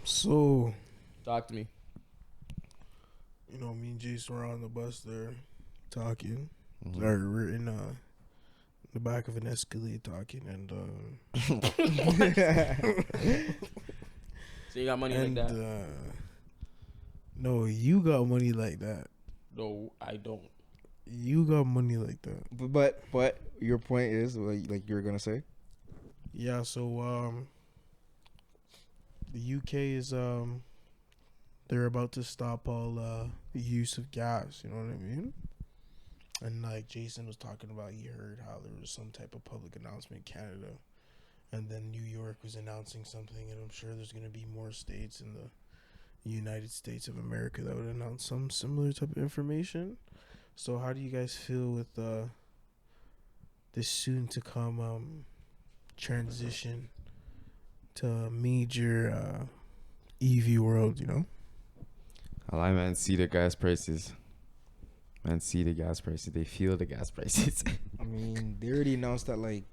So, Talk to me. me and Jason were on the bus there talking. Mhm. Or we're in the back of an Escalade talking, and So you got money like and that? no, you got money like that. No, I don't. You got money like that. But your point is like you were gonna say. Yeah. So the UK is they're about to stop all the use of gas. You know what I mean? And like Jason was talking about, he heard how there was some type of public announcement in Canada, and then New York was announcing something, and I'm sure there's gonna be more states in the United States of America that would announce some similar type of information. So how do you guys feel with this soon to come transition to a major EV world? I man see the gas prices. Man see the gas prices. They feel the gas prices. I mean, they already announced that like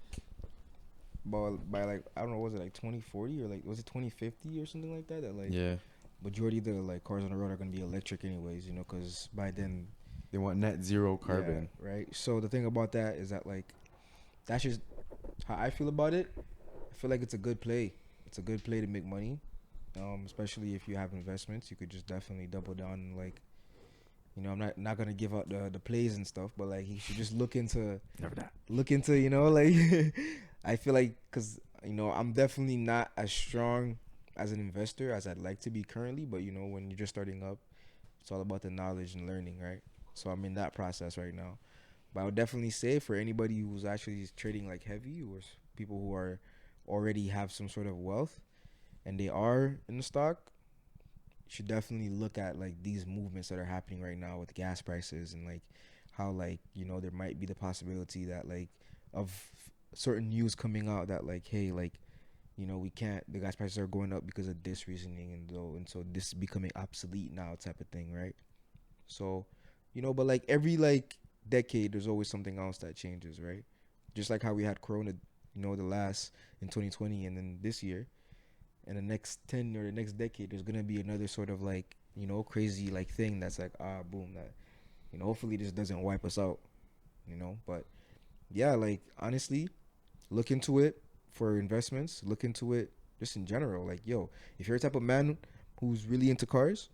by like I don't know, was it like 2040 or like was it 2050 or something like that? That like Yeah. majority of the like cars on the road are gonna be electric anyways, because by then They want net zero carbon. yeah, right? So the thing about that is that like that's just how I feel about it. I feel like it's a good play. It's a good play to make money, especially if you have investments. You could just definitely double down and like, I'm not gonna give out the plays and stuff, but like he should just look into Never that. like I feel like because I'm definitely not as strong as an investor as I'd like to be currently, but when you're just starting up, it's all about the knowledge and learning, right? So I'm in that process right now. But I would definitely say for anybody who's actually trading like heavy or people who are already have some sort of wealth and they are in the stock, you should definitely look at like these movements that are happening right now with gas prices and like how like there might be the possibility that like of certain news coming out that like hey like we can't, the gas prices are going up because of this reasoning and so this is becoming obsolete now type of thing, right? So but like every like decade there's always something else that changes, right? Just like how we had corona, the last in 2020 and then this year and the next 10 or the next decade there's gonna be another sort of like crazy like thing that's like boom that hopefully this doesn't wipe us out, but yeah, like honestly look into it for investments, look into it just in general, like yo, if you're a type of man who's really into cars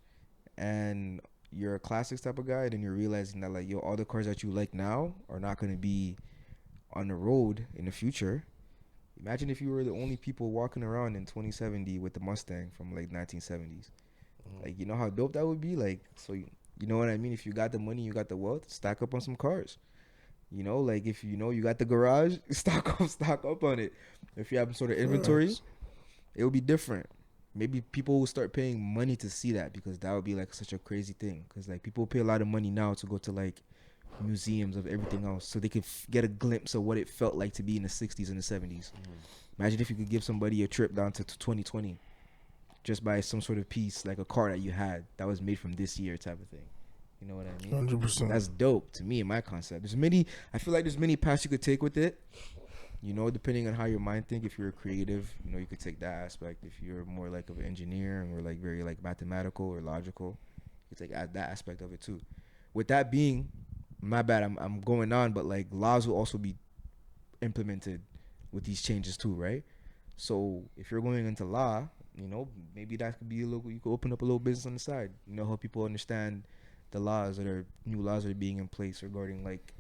and you're a classics type of guy, then you're realizing that like yo, all the cars that you like now are not going to be on the road in the future. Imagine if you were the only people walking around in 2070 with the Mustang from like 1970s. Like how dope that would be. Like so you know what I mean? If you got the money, you got the wealth, stack up on some cars. Like if you got the garage, stock up on it. If you have some sort of inventory, it would be different. Maybe people will start paying money to see that because that would be like such a crazy thing. Because like people pay a lot of money now to go to like museums of everything else so they can get a glimpse of what it felt like to be in the 60s and the 70s. Imagine if you could give somebody a trip down to 2020 just by some sort of piece, like a car that you had that was made from this year type of thing. You know what I mean? 100%. That's dope to me in my concept. I feel like there's many paths you could take with it. Depending on how your mind think. If you're a creative, you could take that aspect. If you're more like of an engineer and we're like very like mathematical or logical, you could take that aspect of it too. With that being, my bad, I'm going on, but like laws will also be implemented with these changes too, right? So if you're going into law, maybe that could be a little. You could open up a little business on the side. Help people understand the new laws that are being in place regarding like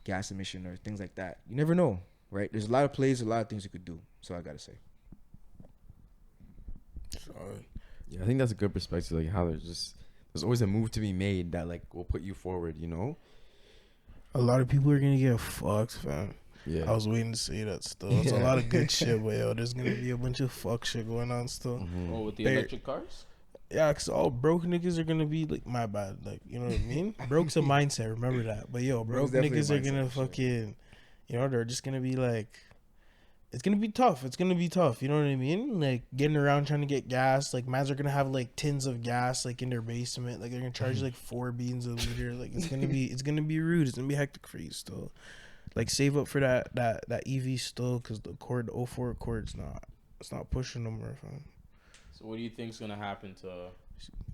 gas emission or things like that. You never know, right? There's a lot of plays, a lot of things you could do. So I gotta say. Yeah, I think that's a good perspective. Like how there's always a move to be made that like will put you forward. A lot of people are gonna get fucked, fam. Yeah. I was waiting to say that still. There's a lot of good shit, but yo, there's gonna be a bunch of fuck shit going on still. Oh, with the electric cars? Yeah, because all broke niggas are gonna be like, my bad. Like, you know what I mean? Broke's a mindset, remember that. But yo, broke niggas are gonna fucking, they're just gonna be like, it's gonna be tough. It's gonna be tough. You know what I mean? Like, getting around trying to get gas. Like, mans are gonna have like tins of gas like in their basement. Like, they're gonna charge like 4 beans a liter. Like, it's gonna be rude. It's gonna be hectic for you still. Like, save up for that EV still, because the 04 Accord, it's not pushing no more, fam. So what do you think's gonna happen to?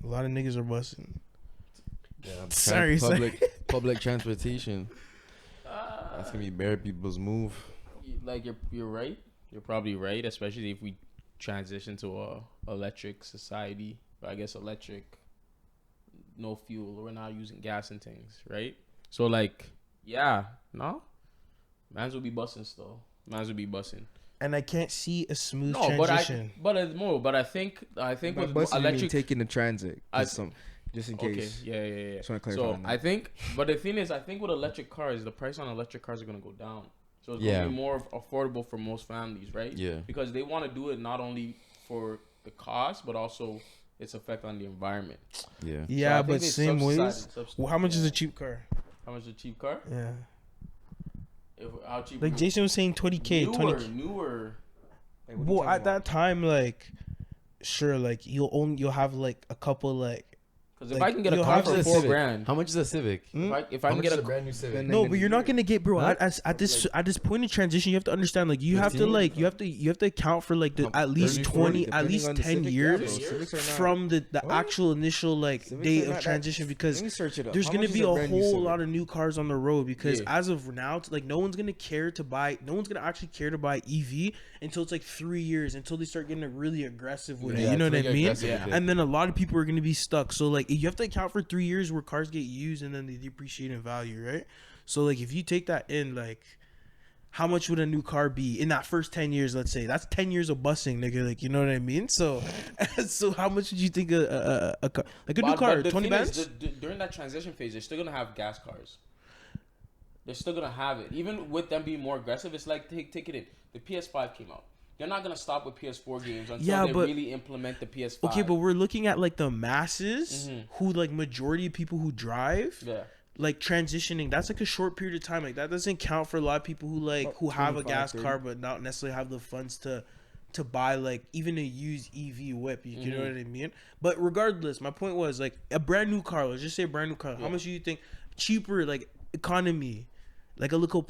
A lot of niggas are busting. Yeah, Sorry, public transportation. That's gonna be bare people's move. Like you're right. You're probably right, especially if we transition to a electric society. But I guess electric, no fuel. We're not using gas and things, right? So like, yeah, no, mans will be busting still. Mans will be busting. And I can't see a smooth No, transition. but it's more. But I think By with busing, you mean electric. taking the transit. Just in case. Okay, yeah. Just want to clarify So on that. I think, but the thing is, I think with electric cars, the price on electric cars are gonna go down. So it's gonna be more affordable for most families, right? Yeah. Because they want to do it not only for the cost, but also its effect on the environment. Yeah. Yeah, So I think but they same ways. Well, how much is a yeah. cheap car? How much is a cheap car? Yeah. How cheap? Like Jason was saying, 20K, 20K. Newer. Like, what are you Well, talking at that about? time, like, sure, like you'll have like a couple like. Because if Like, I can get a you'll car have for to- $4,000, How much is a Civic? if I can get a brand new Civic? Then- No, then but you're not gonna get, bro. Huh? At this point in transition, you have to understand, like, you have to 15? like you have to account for like the at least 30, 20, 40, at least Depending on the 10 Civic, years yeah, bro. Civics are not- from the What? actual initial like Civics date are not of that- transition, because Let me search it up. there's How gonna much is be a brand new whole Civic? lot of new cars on the road, because Yeah. as of now, like no one's gonna actually care to buy EV until it's like 3 years, until they start getting really aggressive with it. You know what I mean? Yeah. And then a lot of people are going to be stuck. So like you have to account for 3 years where cars get used and then they depreciate in value, right? So like if you take that in, like how much would a new car be in that first 10 years? Let's say that's 10 years of busing, nigga. Like, you know what I mean? So so how much would you think a car, like a new car, the 20 thing is, bands? during that transition phase, they're still gonna have gas cars. They're still gonna have it, even with them being more aggressive. It's like take it in. The PS5 came out. They're not gonna stop with PS4 games until they really implement the PS5. Okay, but we're looking at like the masses who, like, majority of people who drive. Yeah. Like transitioning, that's like a short period of time. Like that doesn't count for a lot of people who like who have a 25, gas 30. car but not necessarily have the funds to buy like even a used EV whip. You know what I mean? But regardless, my point was like a brand new car. Let's just say a brand new car. How much do you think cheaper? Like economy, like a little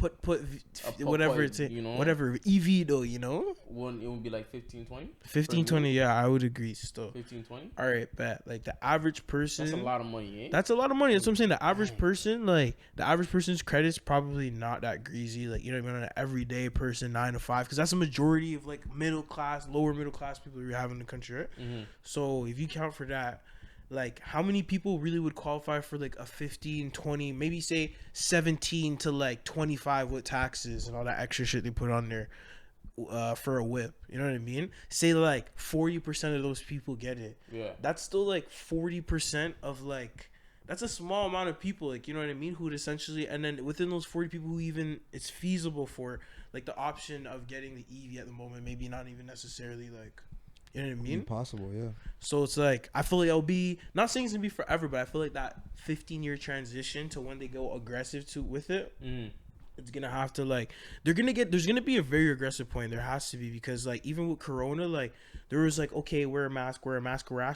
whatever it's you know? whatever EV though. You know, It would be like 15, 20? 15, 20. Yeah, I would agree still. 15, 20? All right, bet. Like the average person. That's a lot of money, eh? That's a lot of money. That's what I'm saying. The average person, like the average person's credit's probably not that greasy. Like, you know what I mean? An everyday person, 9 to 5, because that's a majority of like middle class, lower middle class people we have in the country, right? So if you count for that, like how many people really would qualify for like a 15, 20, maybe say 17 to like 25 with taxes and all that extra shit they put on there for a whip? You know what I mean? Say like 40% of those people get it. Yeah. That's still like 40% of like, that's a small amount of people, like, you know what I mean, who would essentially, and then within those 40 people who even it's feasible for like the option of getting the EV at the moment, maybe not even necessarily like, you know what I mean? Impossible, yeah. So it's like, I feel like it'll be, not saying it's gonna be forever, but I feel like that 15-year transition to when they go aggressive with it, it's gonna have to like, there's gonna be a very aggressive point. There has to be, because like even with Corona, like there was like, okay, wear a mask, and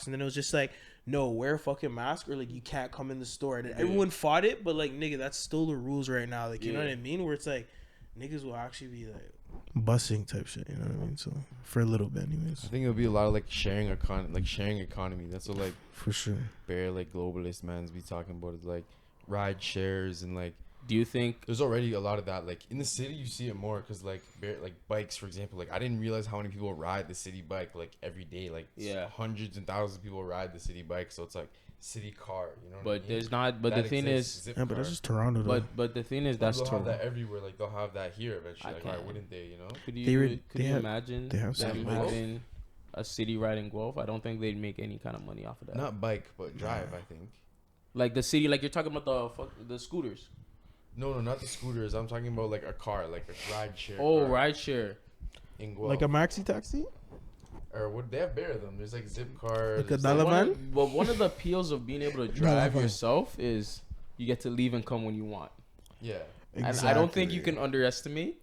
then it was just like, no, wear a fucking mask or like you can't come in the store. And everyone fought it, but like, nigga, that's still the rules right now. Like, you know what I mean? Where it's like, niggas will actually be like busing type shit, you know what I mean? So for a little bit anyways. I think it'll be a lot of like sharing economy. That's what like For sure. bare like globalist mans be talking about, is like ride shares, and like Do you think there's already a lot of that. Like in the city, you see it more because like like bikes, for example. Like I didn't realize how many people ride the city bike like every day. Like hundreds and thousands of people ride the city bike. So it's like city car, you know. but there's not, but That the thing exists, is, zip Yeah, but car. that's just Toronto though. but the thing is, that's they'll have Toronto. that everywhere. Like they'll have that here eventually. I Like why can't. wouldn't they? You know. Could They you they have- imagine they have them some having a city riding Guelph? I don't think they'd make any kind of money off of that. Not bike, but drive. I think. Like the city, like you're talking about the scooters. No, not the scooters. I'm talking about like a car, like a ride share. Oh, car ride share. in Guelph. like a maxi taxi? Or would they have bare of them? There's like zip car. Like a there's, dollar One man? of, but one of the appeals of being able to drive yourself is you get to leave and come when you want. Yeah. And I don't think you can underestimate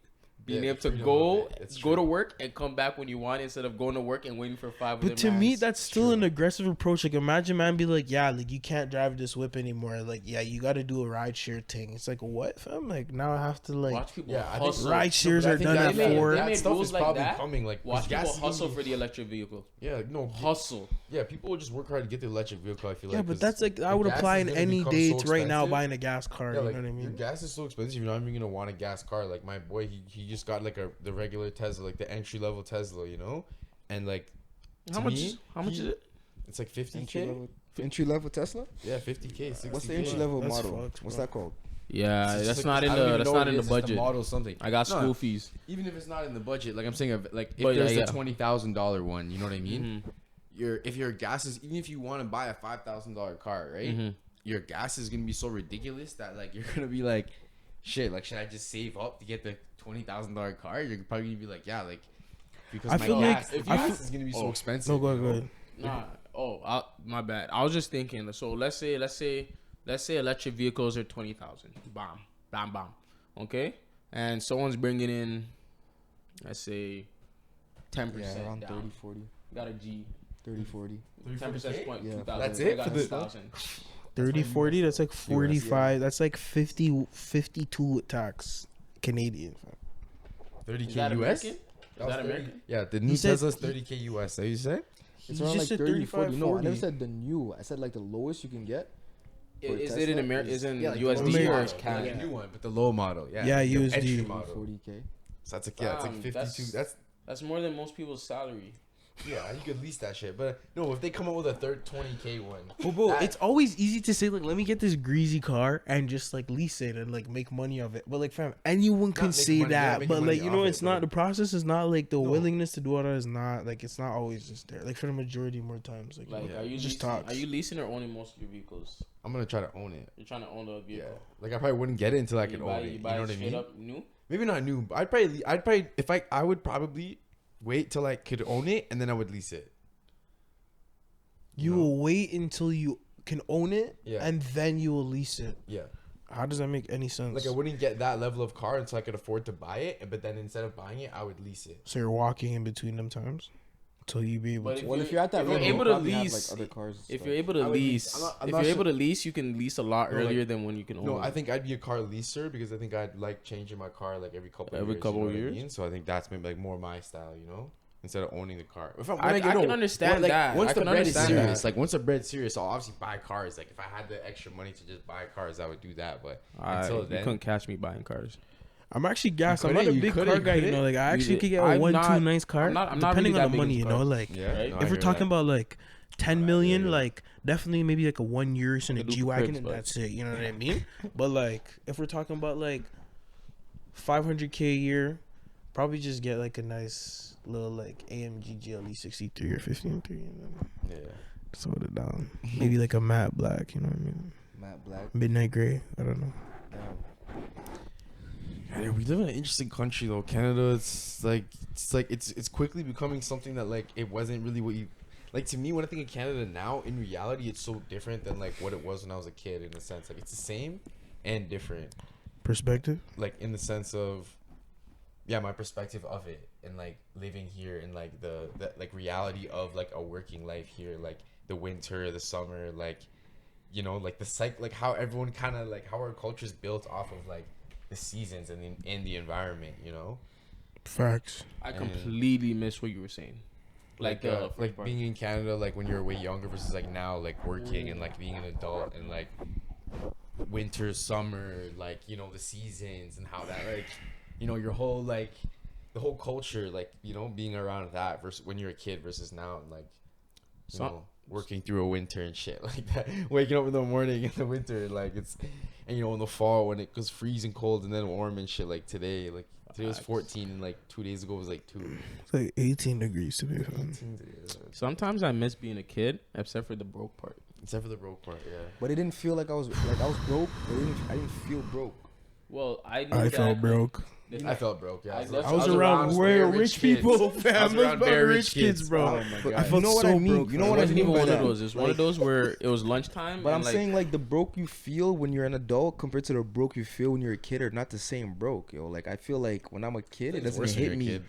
being Yeah, able to freedom go of it. It's go to true. work and come back when you want instead of going to work and waiting for 5 But to me, that's still True. an aggressive approach. Like, imagine man be like, yeah, like you can't drive this whip anymore. Like, yeah, you got to do a ride share thing. It's like, what, fam? Like, now I have to like. watch people Yeah, I think hustle. Ride shares but I are think done that- at They made- 4. they That made stuff rules is like probably that. coming. Like, Watch gas people is gonna hustle be- for the electric vehicle. Yeah, no, Hustle. yeah, people will just work hard to get the electric vehicle. I feel Yeah, like. but 'cause that's like the I would gas apply is in gonna any become day so to right now expensive. buying a gas car. Yeah, You like know what I your mean? gas is so expensive. You're not even gonna want a gas car. Like my boy, he just got like the regular Tesla, like the entry level Tesla, you know, and like How to much? me, How much is it? it's like 50K. Entry level Tesla. Yeah, 50K. 60K. What's the entry level That's model? fucked, What's bro. that called? Yeah, It's that's just not like- in I don't the even that's know not what in it the is, it's the budget. model something. I got No, school fees. Even if it's not in the budget, like I'm saying, like if But, there's yeah. a $20,000 one, you know what I mean? Mhm. If your gas is, even if you want to buy a $5,000 car, right? Mhm. Your gas is gonna be so ridiculous that like you're gonna be like, shit, like should I just save up to get the $20,000 car? You're probably gonna be like, yeah, like because I my feel like- gas, if I gas feel- is gonna be so Oh. expensive. No, go you know? ahead. Nah. Oh, my bad. I was just thinking. So let's say electric vehicles are 20,000. Bam, bam, bam. Okay, and someone's bringing in, let's say, 10%. Yeah, around down. 30, 40. Got a G. 30, 40. 10% point. Yeah. 2,000. That's They it got for the- 1,000. 30, 40, that's like 45. That's like 50, 52 with tax. Canadian. fam. 30K Is that US. American? Is That was that 30. American? Yeah, the new said- Tesla's 30K US. So you said? It's He around just like said 30, 40. 35, No, I 40. never said the new. I said like the lowest you can get. For Is Tesla it in America? is- Is in Yeah, like USD the or low is model, Canada? like a new one, but the low model. Yeah. Yeah, the USD. entry model. 40K. So that's like it's like 52. That's more than most people's salary. Yeah, you could lease that shit. But no, if they come up with a 20K one, Well, bro, that- it's always easy to say like, let me get this greasy car and just like lease it and like make money of it. But like, fam, anyone can make say money, yeah, that. making But money like, you know, off it's it, not. but- The process is not like the No. willingness to do it is not like it's not always just there. Like for the majority more times, like, Like, Yeah. are you Just leasing, talks. Are you leasing or owning most of your vehicles? I'm gonna try to own it. You're trying to own a Yeah, vehicle. like I probably wouldn't get it until I You could buy, own it. you buy You know it what I straight mean? up new. Maybe not new. But I'd probably if I would probably wait till I could own it and then I would lease it. you know? will wait until you can own it, Yeah. and then you will lease it. Yeah. How does that make any sense? Like I wouldn't get that level of car until I could afford to buy it, but then instead of buying it, I would lease it. So you're walking in between them times until you be able But to. Well, if you're at that if you're level, able you to probably have, lease, like other cars. and if stuff. you're able I to would lease. lease, I'm not if you're able sure. to lease, you can lease a lot No, like- earlier than when you can own. No, I think I'd be a car leaser because I think I'd like changing my car like every couple Every years. couple you know what years? I mean? So I think that's maybe like more my style, you know? Instead of owning the car. If I can understand that. Once I the can bread is understand serious, that. like once the bread's serious, I'll obviously buy cars. Like if I had the extra money to just buy cars, I would do that. But until you then, couldn't catch me buying cars. I'm actually gassed. I'm couldn't, not a you big couldn't, car you guy, you couldn't. know. Like I You actually did- could get a I'm 1-2 not- nice car, I'm not depending really on that the big money, you into know. cars. Like yeah. Right? no, I if we're hear talking that. about like 10 million, yeah. like definitely maybe like a 1 Urus and a Could do G-Wagon Cribs, and but- that's it. You know what I mean? But like if we're talking about like 500K a year, probably just get like a nice little like AMG GLE 63 or 53 and then Yeah. sort it down. Maybe like a matte black, you know what I mean? Matte Black. Midnight gray. I don't know. Yeah, we live in an interesting country though. Canada, it's quickly becoming something that like it wasn't really what you like. To me, when I think of Canada now, in reality, it's so different than like what it was when I was a kid. In a sense, like it's the same and different. Perspective. Like in the sense of, yeah, my perspective of it and like living here and like the like reality of like a working life here, like the winter, the summer, like you know, like the like how everyone kind of like how our culture is built off of like the seasons and the environment, you know. Facts. I And- completely missed what you were saying. Like like being in Canada, like when you're way younger versus like now, like working and like being an adult and like winter, summer, like you know the seasons and how that like you know your whole like the whole culture, like you know being around that versus when you're a kid versus now and like you Some- know working through a winter and shit like that, waking up in the morning in the winter like it's and you know in the fall when it goes freezing cold and then warm and shit like today was Facts. 14 and like 2 days ago was like 2. It's like 18 degrees to be fair. Sometimes I miss being a kid, except for the broke part. Except for the broke part, yeah. But it didn't feel like I was broke. But I didn't feel broke. Well, I knew I that, felt broke. I felt broke. Yeah, I was around very rich people, fam. I was around very rich kids, bro. Oh my But God. I felt you know what so I mean? broke. You know It what I wasn't mean even by one of that? those. It's one of those where it was lunchtime. But and I'm like, saying like the broke you feel when you're an adult compared to the broke you feel when you're a kid are not the same broke, yo. Like I feel like when I'm a kid, it doesn't hit me.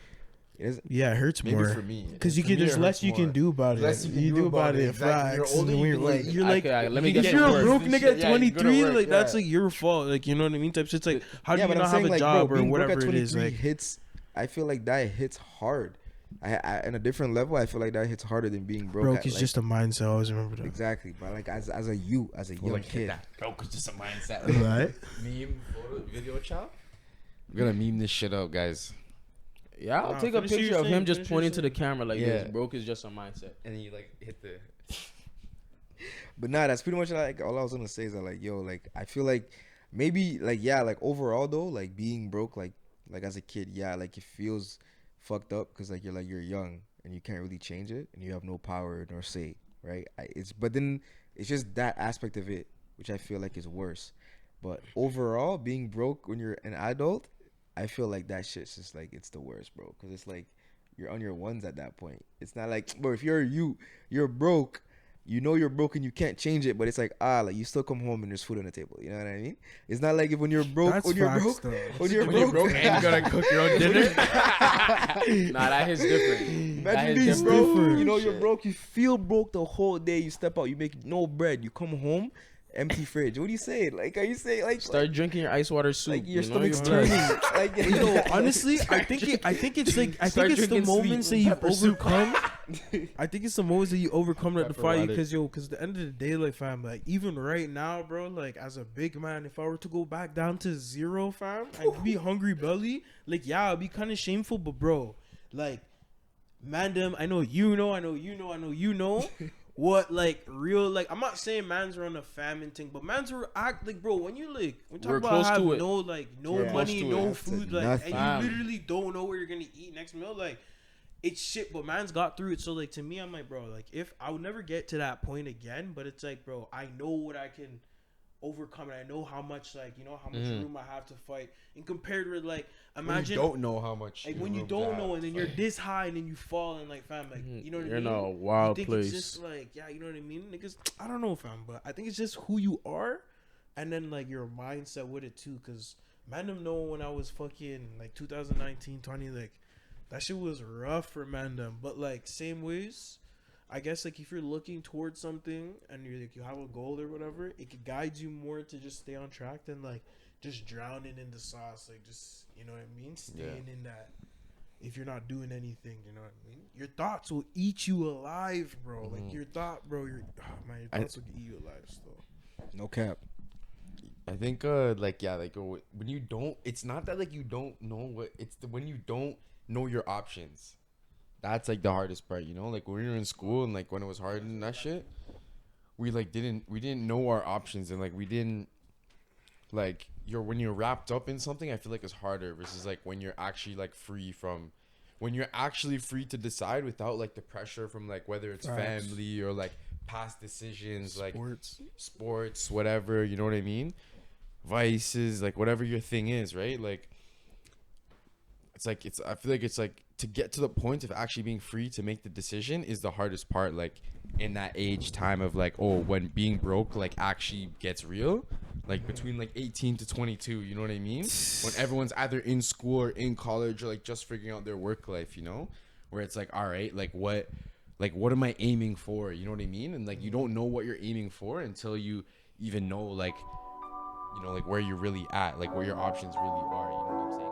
Yeah, it hurts Maybe more. for me, Because For me, there's it less hurts you can more. do about it. Less you can You do about it. exactly. You're Facts. older, And you we're can, like, like, you're like, okay, let me if get you're a worse. broke nigga at Yeah, you go to 23, work, like that's yeah. like your fault. Like you know what I mean? Type shit. It's like how do Yeah, you but not I'm have saying a like, job bro, or being broke whatever at it is? 23 Like hits. I feel like that hits hard. I in a different level. I feel like that hits harder than being broke. broke at, is like, just a mindset. I always remember that. exactly. But like as a young like kid. that. Broke is just a mindset. Right? Meme photo video chop. I'm gonna meme this shit up, guys. yeah, I'll Nah, take a finish what picture you're of him saying, just finish what pointing you're to the saying. camera like Yeah. this. Broke is just a mindset. And then you like hit the. But nah, that's pretty much like all I was gonna say is that like yo, like I feel like maybe like yeah, like overall though, like being broke like as a kid, yeah, like it feels fucked up because like you're young and you can't really change it and you have no power nor say, right? But then it's just that aspect of it which I feel like is worse. But overall, being broke when you're an adult, I feel like that shit's just like it's the worst, bro. Because it's like you're on your ones at that point. It's not like, bro, if you're broke. You know you're broken, you can't change it, but it's like like you still come home and there's food on the table. You know what I mean? It's not like if when you're broke, That's when you're facts, broke, though. when you're When you're broke, broke and you gotta cook your own dinner. Nah, that hits different. That imagine hits being different. broke. You know you're broke. You feel broke the whole day. You step out, you make no bread. You come home, empty fridge. What do you say? Like, are you saying like Start drinking your ice water soup. like your you know, stomach's you're turning? Like, Yo, honestly, I think it's like I Start think it's the drinking sweet moments that you pepper soup. overcome. I think it's the moments that you overcome that defy you, Pepperoni. because at the end of the day, like fam, like even right now, bro, like as a big man, if I were to go back down to zero, fam, and be hungry belly, like yeah, it'd be kind of shameful, but bro, like man, them, I know you know. What like real like I'm not saying man's are on a famine thing, but man's are act like bro when you talk We're about close have to it. no like no Yeah. money, Close to no it. food, That's like nothing. and you literally don't know where you're gonna eat next meal, like it's shit, but man's got through it. So like to me, I'm like, bro, like if I would never get to that point again, but it's like, bro, I know what I can overcome and I know how much like how much room I have to fight. And compared with like imagine you don't know how much. like when you don't know and then you're this high and then you fall and like fam, like you know what I You're mean? in a wild you think place. It's just like you know what I mean? Niggas, I don't know, fam, but I think it's just who you are, and then like your mindset with it too. Cause man, them know when I was fucking like 2019, 20, like that shit was rough for Mandem. But like same ways, I guess like if you're looking towards something and you're like you have a goal or whatever, it could guide you more to just stay on track than like just drowning in the sauce, like just you know what I mean, staying in that. If you're not doing anything, you know what I mean. Your thoughts will eat you alive, bro. Like your thought, bro. Your thoughts will eat you alive. Still, no cap. I think when you don't, it's not that like you don't know what it's when you don't know your options. That's like the hardest part, you know. Like when we were in school and like when it was hard and that shit, we didn't know our options and like we didn't like when you're wrapped up in something. I feel like it's harder versus like when you're actually like when you're actually free to decide without like the pressure from like whether it's Facts. family or like past decisions, like sports, whatever, you know what I mean? Vices, like whatever your thing is, right? Like I feel like it's like to get to the point of actually being free to make the decision is the hardest part, like in that age time of like when being broke like actually gets real, like between like 18 to 22, you know what I mean? When everyone's either in school or in college or like just figuring out their work life, you know, where it's like, all right, like what am I aiming for, you know what I mean? And like you don't know what you're aiming for until you even know like, you know, like where you're really at, like where your options really are, you know what I'm saying?